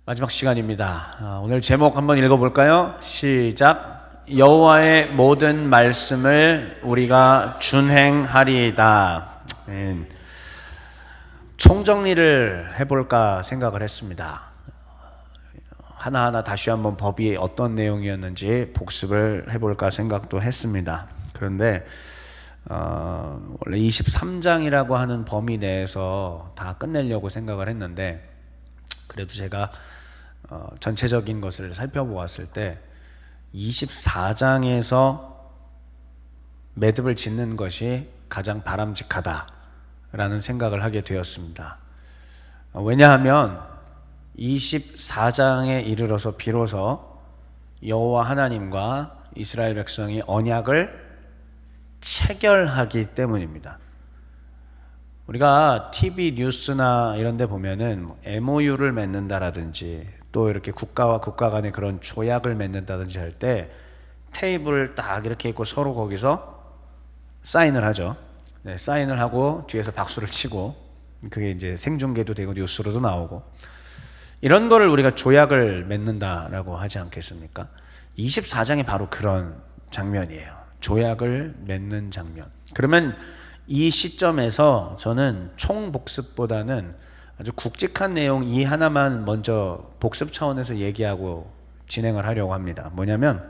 마지막 시간입니다. 오늘 제목 한번 읽어볼까요? 시작. 여호와의 모든 말씀을 우리가 준행하리이다. 총정리를 해볼까 생각을 했습니다. 하나하나 다시 한번 법이 어떤 내용이었는지 복습을 해볼까 생각도 했습니다. 그런데 원래 23장이라고 하는 범위 내에서 다 끝내려고 생각을 했는데, 그래도 제가 전체적인 것을 살펴보았을 때 24장에서 매듭을 짓는 것이 가장 바람직하다라는 생각을 하게 되었습니다. 왜냐하면 24장에 이르러서 비로소 여호와 하나님과 이스라엘 백성이 언약을 체결하기 때문입니다. 우리가 TV 뉴스나 이런 데 보면은 MOU를 맺는다라든지 또 이렇게 국가와 국가 간의 그런 조약을 맺는다든지 할 때 테이블을 딱 이렇게 있고 서로 거기서 사인을 하죠. 네, 사인을 하고 뒤에서 박수를 치고, 그게 이제 생중계도 되고 뉴스로도 나오고, 이런 거를 우리가 조약을 맺는다라고 하지 않겠습니까? 24장이 바로 그런 장면이에요. 조약을 맺는 장면. 그러면 이 시점에서 저는 총복습보다는 아주 굵직한 내용 이 하나만 먼저 복습 차원에서 얘기하고 진행을 하려고 합니다. 뭐냐면,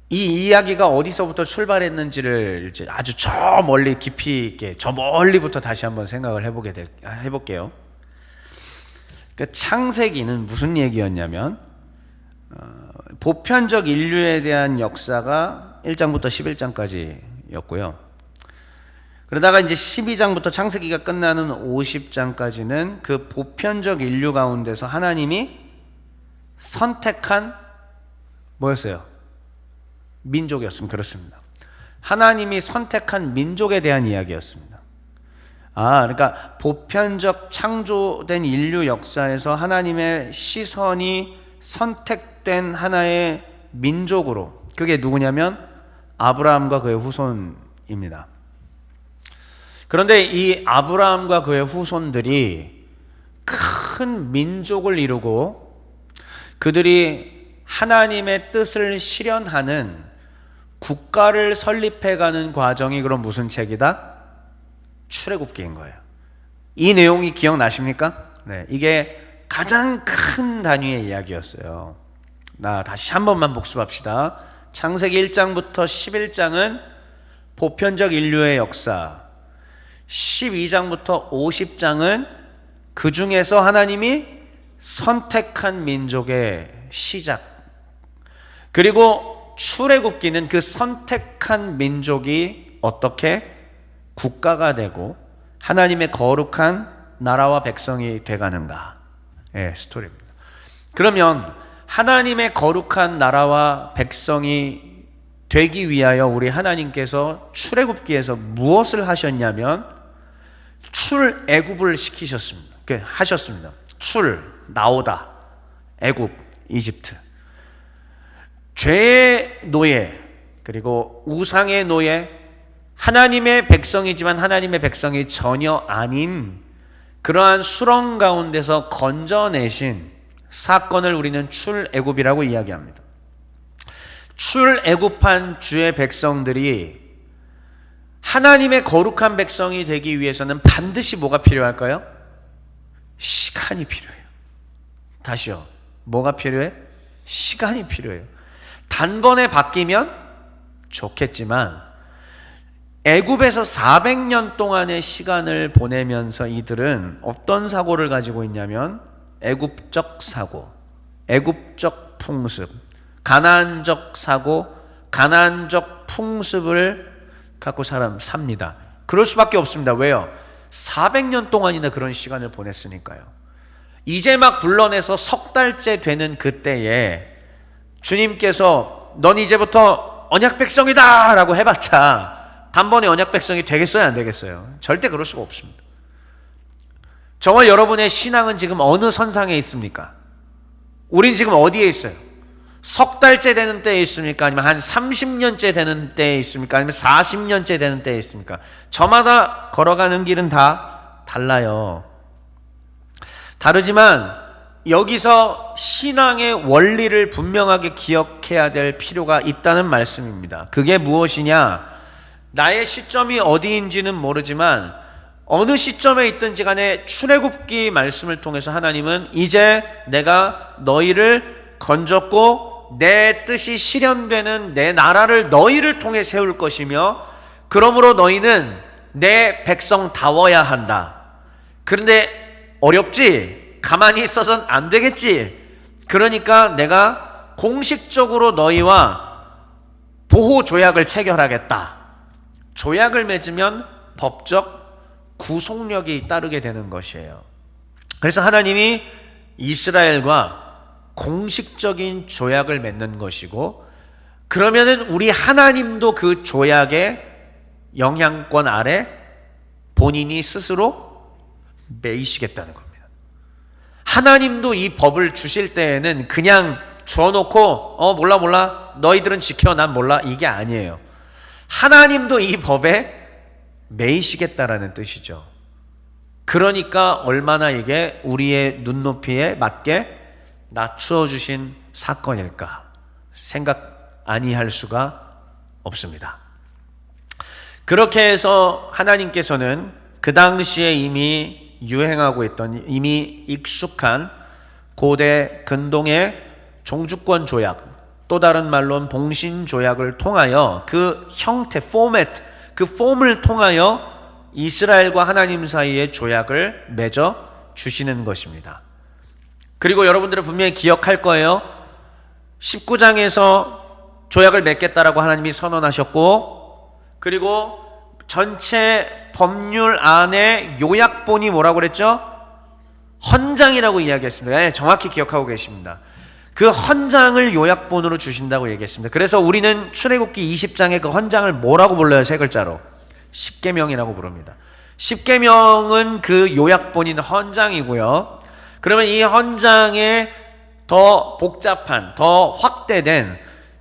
이 이야기가 어디서부터 출발했는지를 이제 아주 저 멀리 깊이 있게 저 멀리부터 다시 한번 생각을 해볼게요. 그러니까 창세기는 무슨 얘기였냐면, 보편적 인류에 대한 역사가 1장부터 11장까지였고요. 그러다가 이제 12장부터 창세기가 끝나는 50장까지는 그 보편적 인류 가운데서 하나님이 선택한 뭐였어요? 민족이었습니다. 그렇습니다. 하나님이 선택한 민족에 대한 이야기였습니다. 그러니까 보편적 창조된 인류 역사에서 하나님의 시선이 선택된 하나의 민족으로, 그게 누구냐면 아브라함과 그의 후손입니다. 그런데 이 아브라함과 그의 후손들이 큰 민족을 이루고 그들이 하나님의 뜻을 실현하는 국가를 설립해가는 과정이 그럼 무슨 책이다? 출애굽기인 거예요. 이 내용이 기억나십니까? 네, 이게 가장 큰 단위의 이야기였어요. 다시 한 번만 복습합시다. 창세기 1장부터 11장은 보편적 인류의 역사, 12장부터 50장은 그 중에서 하나님이 선택한 민족의 시작, 그리고 출애굽기는 그 선택한 민족이 어떻게 국가가 되고 하나님의 거룩한 나라와 백성이 돼가는가의 스토리입니다. 그러면 하나님의 거룩한 나라와 백성이 되기 위하여 우리 하나님께서 출애굽기에서 무엇을 하셨냐면 출애굽을 시키셨습니다. 하셨습니다. 나오다, 애굽, 이집트. 죄의 노예, 그리고 우상의 노예, 하나님의 백성이지만 하나님의 백성이 전혀 아닌 그러한 수렁 가운데서 건져내신 사건을 우리는 출애굽이라고 이야기합니다. 출애굽한 주의 백성들이 하나님의 거룩한 백성이 되기 위해서는 반드시 뭐가 필요할까요? 시간이 필요해요. 다시요. 뭐가 필요해? 시간이 필요해요. 단번에 바뀌면 좋겠지만 애굽에서 400년 동안의 시간을 보내면서 이들은 어떤 사고를 가지고 있냐면 애굽적 사고, 애굽적 풍습, 가나안적 사고, 가나안적 풍습을 갖고 삽니다. 그럴 수밖에 없습니다. 왜요? 400년 동안이나 그런 시간을 보냈으니까요. 이제 막 불러내서 석 달째 되는 그때에 주님께서 넌 이제부터 언약 백성이다 라고 해봤자 단번에 언약 백성이 되겠어요? 안 되겠어요? 절대 그럴 수가 없습니다. 저와 여러분의 신앙은 지금 어느 선상에 있습니까? 우린 지금 어디에 있어요? 석 달째 되는 때에 있습니까? 아니면 한 30년째 되는 때에 있습니까? 아니면 40년째 되는 때에 있습니까? 저마다 걸어가는 길은 다 달라요. 다르지만 여기서 신앙의 원리를 분명하게 기억해야 될 필요가 있다는 말씀입니다. 그게 무엇이냐? 나의 시점이 어디인지는 모르지만 어느 시점에 있든지 간에 출애굽기 말씀을 통해서 하나님은 이제 내가 너희를 건졌고 내 뜻이 실현되는 내 나라를 너희를 통해 세울 것이며 그러므로 너희는 내 백성다워야 한다. 그런데 어렵지? 가만히 있어서는 안 되겠지? 그러니까 내가 공식적으로 너희와 보호 조약을 체결하겠다. 조약을 맺으면 법적 구속력이 따르게 되는 것이에요. 그래서 하나님이 이스라엘과 공식적인 조약을 맺는 것이고, 그러면은 우리 하나님도 그 조약의 영향권 아래 본인이 스스로 매이시겠다는 겁니다. 하나님도 이 법을 주실 때에는 그냥 줘놓고 몰라 너희들은 지켜 난 몰라 이게 아니에요. 하나님도 이 법에 매이시겠다라는 뜻이죠. 그러니까 얼마나 이게 우리의 눈높이에 맞게 낮추어 주신 사건일까 생각 아니할 수가 없습니다. 그렇게 해서 하나님께서는 그 당시에 이미 유행하고 있던, 이미 익숙한 고대 근동의 종주권 조약, 또 다른 말로는 봉신 조약을 통하여 그 형태, 그 폼을 통하여 이스라엘과 하나님 사이의 조약을 맺어 주시는 것입니다. 그리고 여러분들은 분명히 기억할 거예요. 19장에서 조약을 맺겠다라고 하나님이 선언하셨고, 그리고 전체 법률 안에 요약본이 뭐라고 그랬죠? 헌장이라고 이야기했습니다. 네, 정확히 기억하고 계십니다. 그 헌장을 요약본으로 주신다고 얘기했습니다. 그래서 우리는 출애굽기 20장의 그 헌장을 뭐라고 불러요? 세 글자로 십계명이라고 부릅니다. 십계명은 그 요약본인 헌장이고요. 그러면 이 헌장에 더 복잡한, 더 확대된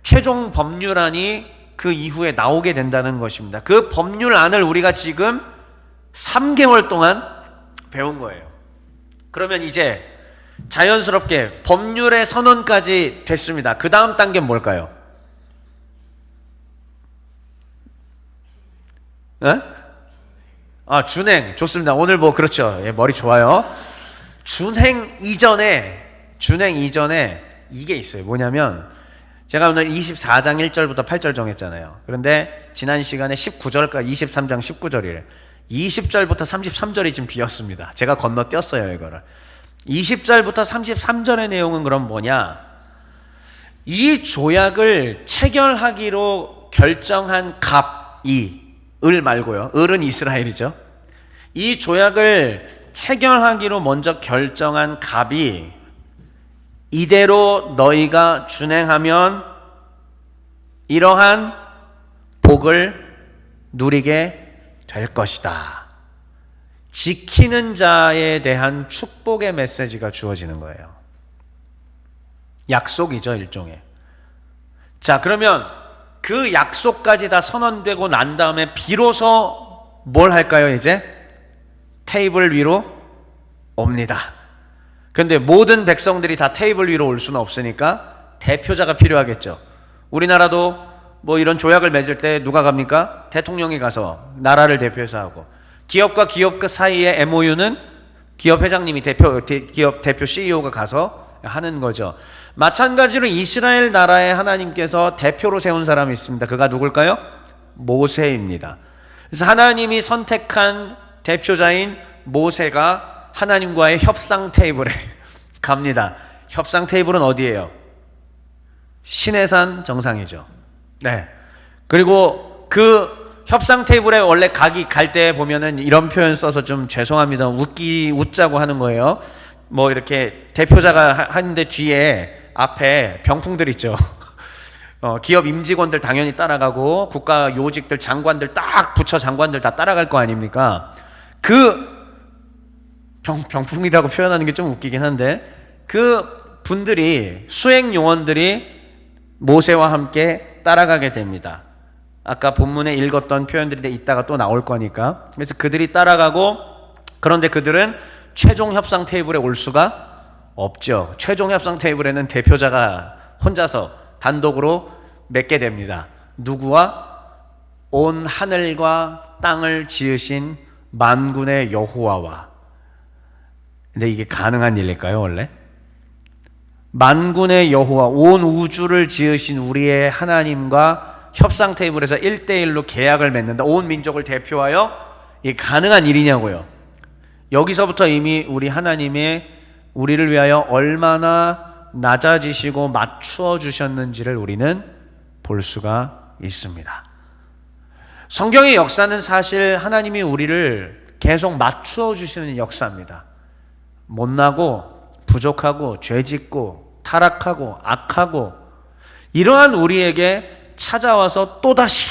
최종 법률안이 그 이후에 나오게 된다는 것입니다. 그 법률안을 우리가 지금 3개월 동안 배운 거예요. 그러면 이제 자연스럽게 법률의 선언까지 됐습니다. 그 다음 단계는 뭘까요? 준행. 좋습니다. 오늘 그렇죠. 예, 머리 좋아요. 준행 이전에 이게 있어요. 뭐냐면 제가 오늘 24장 1절부터 8절 정했잖아요. 그런데 지난 시간에 19절까지 23장 19절이래. 20절부터 33절이 지금 비었습니다. 제가 건너뛰었어요, 이거를. 20절부터 33절의 내용은 그럼 뭐냐? 이 조약을 체결하기로 결정한 을 말고요. 을은 이스라엘이죠. 이 조약을 체결하기로 먼저 결정한 갑이 이대로 너희가 준행하면 이러한 복을 누리게 될 것이다. 지키는 자에 대한 축복의 메시지가 주어지는 거예요. 약속이죠, 일종의. 자, 그러면 그 약속까지 다 선언되고 난 다음에 비로소 뭘 할까요, 이제? 테이블 위로 옵니다. 근데 모든 백성들이 다 테이블 위로 올 수는 없으니까 대표자가 필요하겠죠. 우리나라도 이런 조약을 맺을 때 누가 갑니까? 대통령이 가서 나라를 대표해서 하고, 기업과 기업 그 사이의 MOU는 기업 회장님이 기업 대표 CEO가 가서 하는 거죠. 마찬가지로 이스라엘 나라에 하나님께서 대표로 세운 사람이 있습니다. 그가 누굴까요? 모세입니다. 그래서 하나님이 선택한 대표자인 모세가 하나님과의 협상 테이블에 갑니다. 협상 테이블은 어디예요? 시내산 정상이죠. 네. 그리고 그 협상 테이블에 원래 갈 때 보면은 이런 표현 써서 좀 죄송합니다. 웃자고 하는 거예요. 이렇게 대표자가 하는데 뒤에 앞에 병풍들 있죠. 기업 임직원들 당연히 따라가고 국가 요직들 장관들 부처 장관들 다 따라갈 거 아닙니까? 그 병풍이라고 표현하는 게 좀 웃기긴 한데, 그 분들이, 수행 요원들이 모세와 함께 따라가게 됩니다. 아까 본문에 읽었던 표현들이 이따가 또 나올 거니까. 그래서 그들이 따라가고, 그런데 그들은 최종 협상 테이블에 올 수가 없죠. 최종 협상 테이블에는 대표자가 혼자서 단독으로 맺게 됩니다. 누구와? 온 하늘과 땅을 지으신 만군의 여호와와. 근데 이게 가능한 일일까요, 원래? 만군의 여호와, 온 우주를 지으신 우리의 하나님과 협상 테이블에서 1대1로 계약을 맺는다. 온 민족을 대표하여. 이게 가능한 일이냐고요. 여기서부터 이미 우리 하나님의 우리를 위하여 얼마나 낮아지시고 맞추어 주셨는지를 우리는 볼 수가 있습니다. 성경의 역사는 사실 하나님이 우리를 계속 맞추어 주시는 역사입니다. 못나고 부족하고 죄짓고 타락하고 악하고 이러한 우리에게 찾아와서 또다시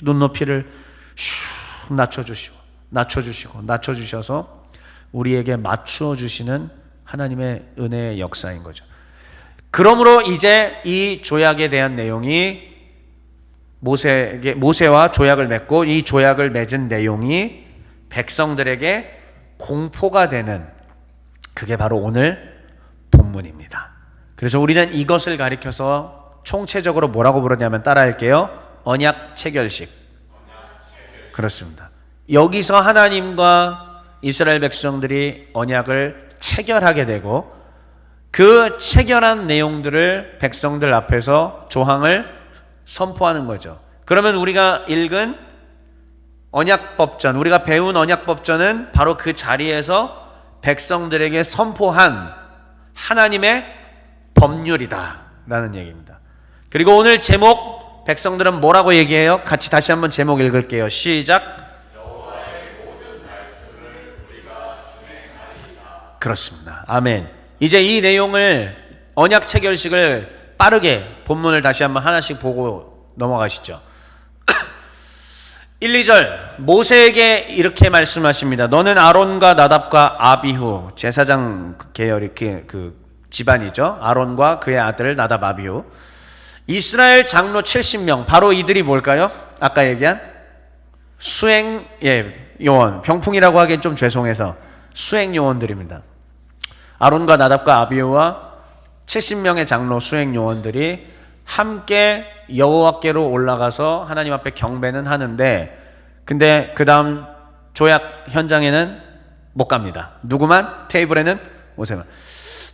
눈높이를 슉 낮춰주셔서 우리에게 맞추어 주시는 하나님의 은혜의 역사인 거죠. 그러므로 이제 이 조약에 대한 내용이 모세와 조약을 맺고 이 조약을 맺은 내용이 백성들에게 공포가 되는, 그게 바로 오늘 본문입니다. 그래서 우리는 이것을 가리켜서 총체적으로 뭐라고 부르냐면, 따라할게요. 언약 체결식. 그렇습니다. 여기서 하나님과 이스라엘 백성들이 언약을 체결하게 되고 그 체결한 내용들을 백성들 앞에서 조항을 선포하는 거죠. 그러면 우리가 읽은 언약법전, 우리가 배운 언약법전은 바로 그 자리에서 백성들에게 선포한 하나님의 법률이다 라는 얘기입니다. 그리고 오늘 제목, 백성들은 뭐라고 얘기해요? 같이 다시 한번 제목 읽을게요. 시작. 여호와의 모든 말씀을 우리가 준행하리라. 그렇습니다. 아멘. 이제 이 내용을, 언약 체결식을 빠르게 본문을 다시 한번 하나씩 보고 넘어가시죠. 1, 2절 모세에게 이렇게 말씀하십니다. 너는 아론과 나답과 아비후, 제사장 계열이 그 집안이죠. 아론과 그의 아들 나답, 아비후, 이스라엘 장로 70명, 바로 이들이 뭘까요? 아까 얘기한 수행 요원, 병풍이라고 하기엔 좀 죄송해서 수행 요원들입니다. 아론과 나답과 아비후와 70명의 장로 수행 요원들이 함께 여호와께로 올라가서 하나님 앞에 경배는 하는데, 근데 그 다음 조약 현장에는 못 갑니다. 누구만? 테이블에는 모세만.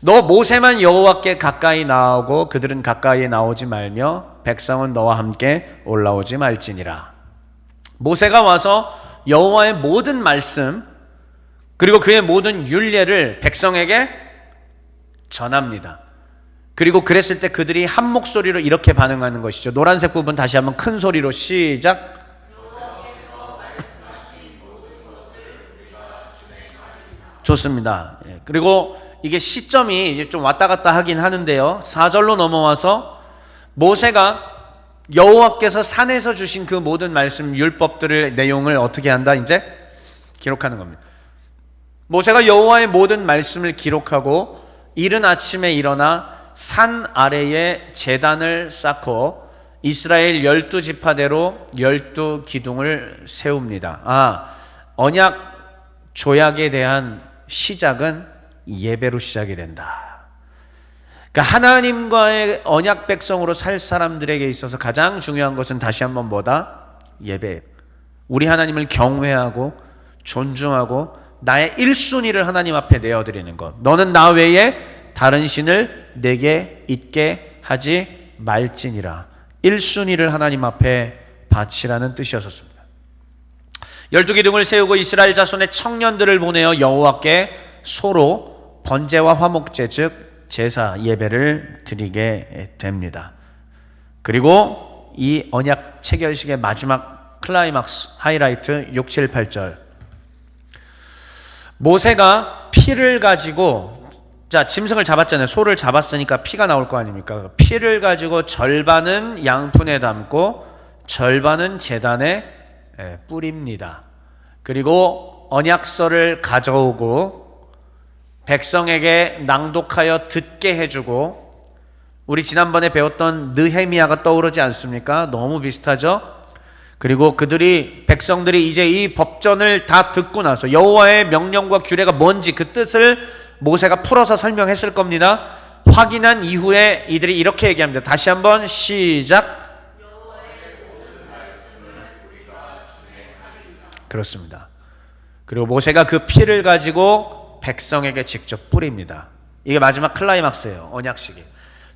너 모세만 여호와께 가까이 나오고 그들은 가까이 나오지 말며 백성은 너와 함께 올라오지 말지니라. 모세가 와서 여호와의 모든 말씀 그리고 그의 모든 율례를 백성에게 전합니다. 그리고 그랬을 때 그들이 한 목소리로 이렇게 반응하는 것이죠. 노란색 부분 다시 한번 큰 소리로 시작. 좋습니다. 그리고 이게 시점이 좀 왔다 갔다 하긴 하는데요. 4절로 넘어와서 모세가 여호와께서 산에서 주신 그 모든 말씀, 율법들의 내용을 어떻게 한다? 이제 기록하는 겁니다. 모세가 여호와의 모든 말씀을 기록하고 이른 아침에 일어나 산 아래에 제단을 쌓고 이스라엘 12지파대로 12기둥을 세웁니다. 언약 조약에 대한 시작은 예배로 시작이 된다. 그러니까 하나님과의 언약 백성으로 살 사람들에게 있어서 가장 중요한 것은 다시 한번 뭐다? 예배. 우리 하나님을 경외하고 존중하고 나의 1순위를 하나님 앞에 내어드리는 것. 너는 나 외에 다른 신을 내게 있게 하지 말지니라. 1순위를 하나님 앞에 바치라는 뜻이었습니다. 12기둥을 세우고 이스라엘 자손의 청년들을 보내어 여호와께 소로 번제와 화목제 즉 제사 예배를 드리게 됩니다. 그리고 이 언약 체결식의 마지막 클라이막스 하이라이트 6, 7, 8절 모세가 피를 가지고, 자, 짐승을 잡았잖아요. 소를 잡았으니까 피가 나올 거 아닙니까? 피를 가지고 절반은 양푼에 담고 절반은 제단에 뿌립니다. 그리고 언약서를 가져오고 백성에게 낭독하여 듣게 해주고, 우리 지난번에 배웠던 느헤미야가 떠오르지 않습니까? 너무 비슷하죠? 그리고 백성들이 이제 이 법전을 다 듣고 나서 여호와의 명령과 규례가 뭔지 그 뜻을 모세가 풀어서 설명했을 겁니다. 확인한 이후에 이들이 이렇게 얘기합니다. 다시 한번 시작. 그렇습니다. 그리고 모세가 그 피를 가지고 백성에게 직접 뿌립니다. 이게 마지막 클라이막스예요. 언약식이.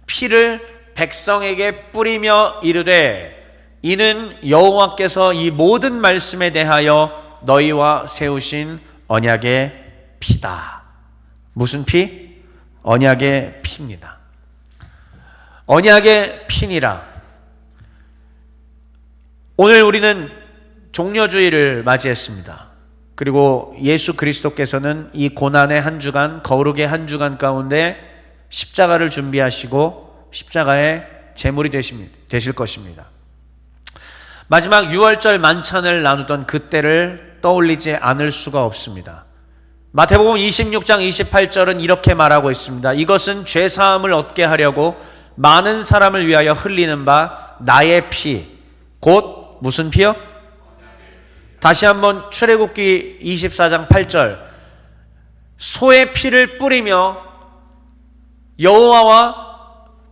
피를 백성에게 뿌리며 이르되 이는 여호와께서 이 모든 말씀에 대하여 너희와 세우신 언약의 피다. 무슨 피? 언약의 피입니다. 언약의 피니라. 오늘 우리는 종려주의를 맞이했습니다. 그리고 예수 그리스도께서는 이 고난의 한 주간, 거룩의 한 주간 가운데 십자가를 준비하시고 십자가의 제물이 되실 것입니다. 마지막 6월절 만찬을 나누던 그때를 떠올리지 않을 수가 없습니다. 마태복음 26장 28절은 이렇게 말하고 있습니다. 이것은 죄사함을 얻게 하려고 많은 사람을 위하여 흘리는 바 나의 피, 곧 무슨 피요? 다시 한번 출애굽기 24장 8절, 소의 피를 뿌리며 여호와와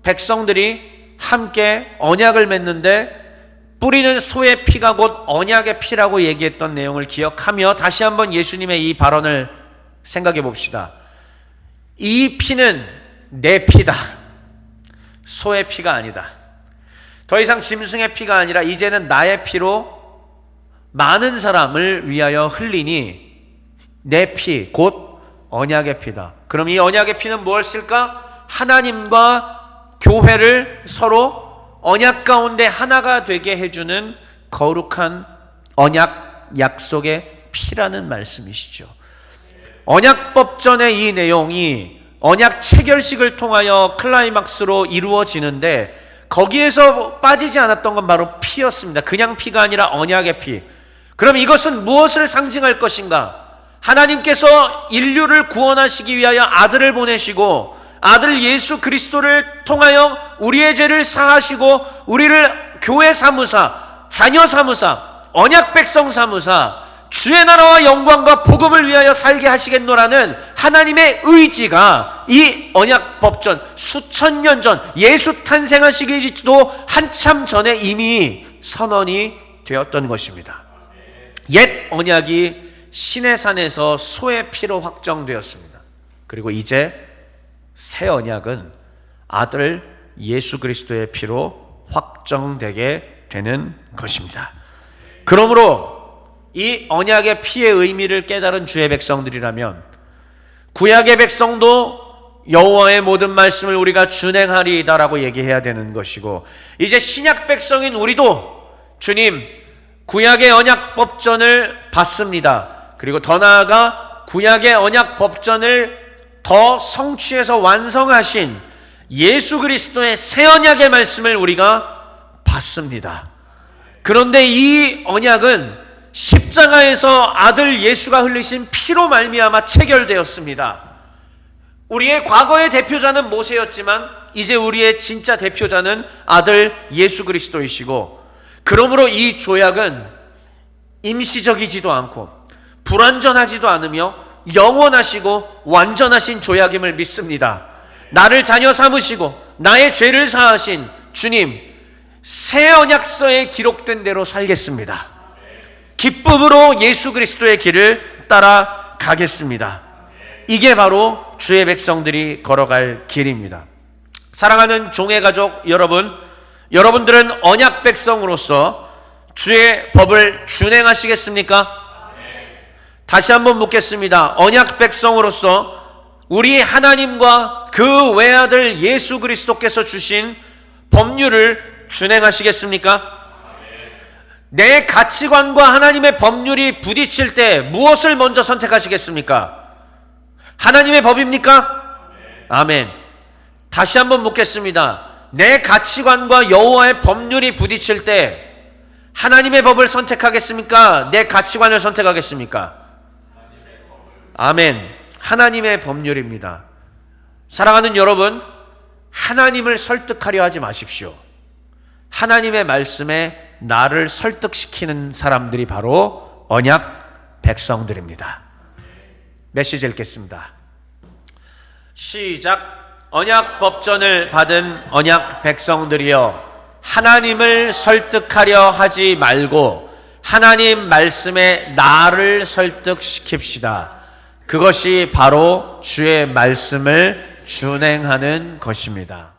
백성들이 함께 언약을 맺는데 뿌리는 소의 피가 곧 언약의 피라고 얘기했던 내용을 기억하며 다시 한번 예수님의 이 발언을 생각해 봅시다. 이 피는 내 피다. 소의 피가 아니다. 더 이상 짐승의 피가 아니라 이제는 나의 피로 많은 사람을 위하여 흘리니 내 피, 곧 언약의 피다. 그럼 이 언약의 피는 무엇일까? 하나님과 교회를 서로 언약 가운데 하나가 되게 해주는 거룩한 언약 약속의 피라는 말씀이시죠. 언약법전의 이 내용이 언약 체결식을 통하여 클라이막스로 이루어지는데 거기에서 빠지지 않았던 건 바로 피였습니다. 그냥 피가 아니라 언약의 피. 그럼 이것은 무엇을 상징할 것인가? 하나님께서 인류를 구원하시기 위하여 아들을 보내시고 아들 예수 그리스도를 통하여 우리의 죄를 사하시고 우리를 교회 사무사, 자녀 사무사, 언약 백성 사무사, 주의 나라와 영광과 복음을 위하여 살게 하시겠노라는 하나님의 의지가 이 언약 법전 수천 년 전 예수 탄생하시기도 한참 전에 이미 선언이 되었던 것입니다. 옛 언약이 신의 산에서 소의 피로 확정되었습니다. 그리고 이제 새 언약은 아들 예수 그리스도의 피로 확정되게 되는 것입니다. 그러므로 이 언약의 피의 의미를 깨달은 주의 백성들이라면 구약의 백성도 여호와의 모든 말씀을 우리가 준행하리이다라고 얘기해야 되는 것이고, 이제 신약 백성인 우리도 주님 구약의 언약 법전을 받습니다. 그리고 더 나아가 구약의 언약 법전을 더 성취해서 완성하신 예수 그리스도의 새 언약의 말씀을 우리가 받습니다. 그런데 이 언약은 십자가에서 아들 예수가 흘리신 피로 말미암아 체결되었습니다. 우리의 과거의 대표자는 모세였지만 이제 우리의 진짜 대표자는 아들 예수 그리스도이시고, 그러므로 이 조약은 임시적이지도 않고 불완전하지도 않으며 영원하시고 완전하신 조약임을 믿습니다. 나를 자녀 삼으시고 나의 죄를 사하신 주님, 새 언약서에 기록된 대로 살겠습니다. 기쁨으로 예수 그리스도의 길을 따라가겠습니다. 이게 바로 주의 백성들이 걸어갈 길입니다. 사랑하는 종의 가족 여러분, 여러분들은 언약 백성으로서 주의 법을 준행하시겠습니까? 다시 한번 묻겠습니다. 언약 백성으로서 우리 하나님과 그 외아들 예수 그리스도께서 주신 법률을 준행하시겠습니까? 내 가치관과 하나님의 법률이 부딪힐 때 무엇을 먼저 선택하시겠습니까? 하나님의 법입니까? 아멘. 다시 한번 묻겠습니다. 내 가치관과 여호와의 법률이 부딪힐 때 하나님의 법을 선택하겠습니까? 내 가치관을 선택하겠습니까? 아멘. 하나님의 법률입니다. 사랑하는 여러분, 하나님을 설득하려 하지 마십시오. 하나님의 말씀에 나를 설득시키는 사람들이 바로 언약 백성들입니다. 메시지 읽겠습니다. 시작. 언약 법전을 받은 언약 백성들이여, 하나님을 설득하려 하지 말고 하나님 말씀에 나를 설득시킵시다. 그것이 바로 주의 말씀을 준행하는 것입니다.